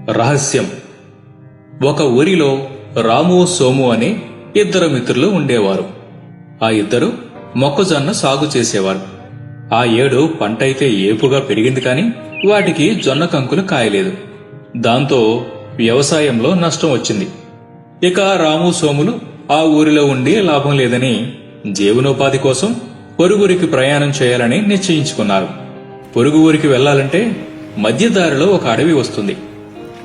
రహస్యం. ఒక ఊరిలో రాము, సోము అనే ఇద్దరు మిత్రులు ఉండేవారు. ఆ ఇద్దరు మొక్కజొన్న సాగు చేసేవారు. ఆ ఏడు పంటైతే ఏపుగా పెరిగింది కాని వాటికి జొన్న కంకులు కాయలేదు. దాంతో వ్యవసాయంలో నష్టం వచ్చింది. ఇక రాము, సోములు ఆ ఊరిలో ఉండి లాభం లేదని జీవనోపాధి కోసం పొరుగురికి ప్రయాణం చేయాలని నిశ్చయించుకున్నారు. పొరుగు ఊరికి వెళ్లాలంటే మధ్యదారిలో ఒక అడవి వస్తుంది.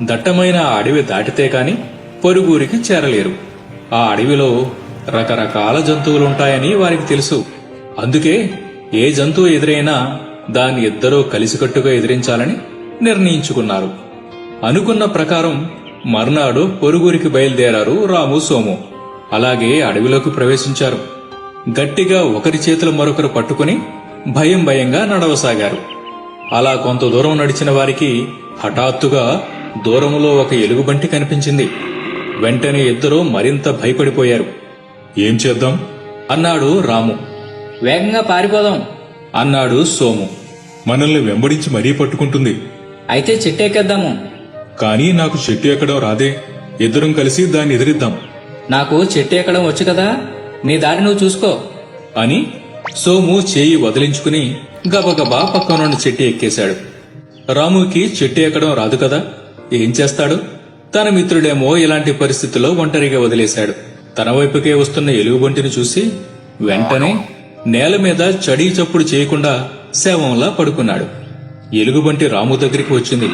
దట్టమైన ఆ అడవి దాటితే కాని పొరుగురికి చేరలేరు. ఆ అడవిలో రకరకాల జంతువులుంటాయని వారికి తెలుసు. అందుకే ఏ జంతువు ఎదురైనా దాన్ని ఇద్దరూ కలిసికట్టుగా ఎదిరించాలని నిర్ణయించుకున్నారు. అనుకున్న ప్రకారం మర్నాడు పొరుగురికి బయలుదేరారు రాము, సోము. అలాగే అడవిలోకి ప్రవేశించారు. గట్టిగా ఒకరి చేతులు మరొకరు పట్టుకుని భయం భయంగా నడవసాగారు. అలా కొంత దూరం నడిచిన వారికి హఠాత్తుగా దూరంలో ఒక ఎలుగుబంటి కనిపించింది. వెంటనే ఇద్దరూ మరింత భయపడిపోయారు. ఏం చేద్దాం అన్నాడు రాము. వేగంగా పారిపోదాం అన్నాడు సోము. మనల్ని వెంబడించి మరీ పట్టుకుంటుంది. అయితే చెట్టెక్కేద్దాము. కానీ నాకు చెట్టు ఎక్కడం రాదే. ఇద్దరం కలిసి దాన్ని ఎదిరిద్దాం. నాకు చెట్టు ఎక్కడం వచ్చు కదా, నీ దారి నువ్వు చూసుకో అని సోము చేయి వదిలించుకుని గబగబా పక్కనున్న చెట్టు ఎక్కేశాడు. రాముకి చెట్టు ఎక్కడం రాదు కదా, ఏం చేస్తాడు? తన మిత్రుడేమో ఇలాంటి పరిస్థితుల్లో ఒంటరిగా వదిలేశాడు. తన వైపుకే వస్తున్న ఎలుగుబంటిని చూసి వెంటనే నేల మీద చడీ చప్పుడు చేయకుండా శవంలా పడుకున్నాడు. ఎలుగుబంటి రాము దగ్గరికి వచ్చింది.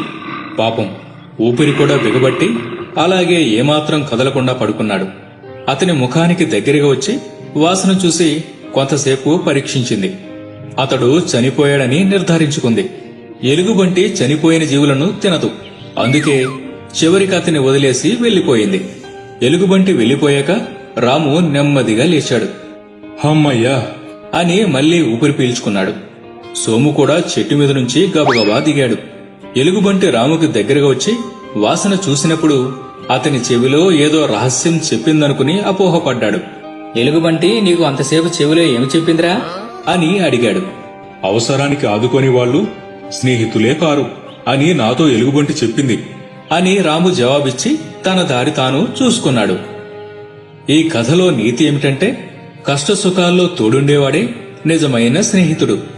పాపం ఊపిరి కూడా బిగబట్టి అలాగే ఏమాత్రం కదలకుండా పడుకున్నాడు. అతని ముఖానికి దగ్గరగా వచ్చి వాసన చూసి కొంతసేపు పరీక్షించింది. అతడు చనిపోయాడని నిర్ధారించుకుంది. ఎలుగుబంటి చనిపోయిన జీవులను తినదు. అందుకే చివరికి అతని వదిలేసి వెళ్లిపోయింది. ఎలుగుబంటి వెళ్లిపోయాక రాము నెమ్మదిగా లేచాడు. హమ్మయ్యా అని మళ్లీ ఊపిరి పీల్చుకున్నాడు. సోము కూడా చెట్టు మీద నుంచి గబగబా దిగాడు. ఎలుగుబంటి రాముకి దగ్గరగా వచ్చి వాసన చూసినప్పుడు అతని చెవిలో ఏదో రహస్యం చెప్పిందనుకుని అపోహపడ్డాడు. ఎలుగుబంటి నీకు అంతసేపు చెవిలో ఏమి చెప్పిందిరా అని అడిగాడు. అవసరానికి ఆదుకొని వాళ్ళు స్నేహితులే కారు అని నాతో ఎలుగుబంటి చెప్పింది అని రాము జవాబిచ్చి తన దారి తాను చూసుకున్నాడు. ఈ కథలో నీతి ఏమిటంటే కష్టసుఖాల్లో తోడుండేవాడే నిజమైన స్నేహితుడు.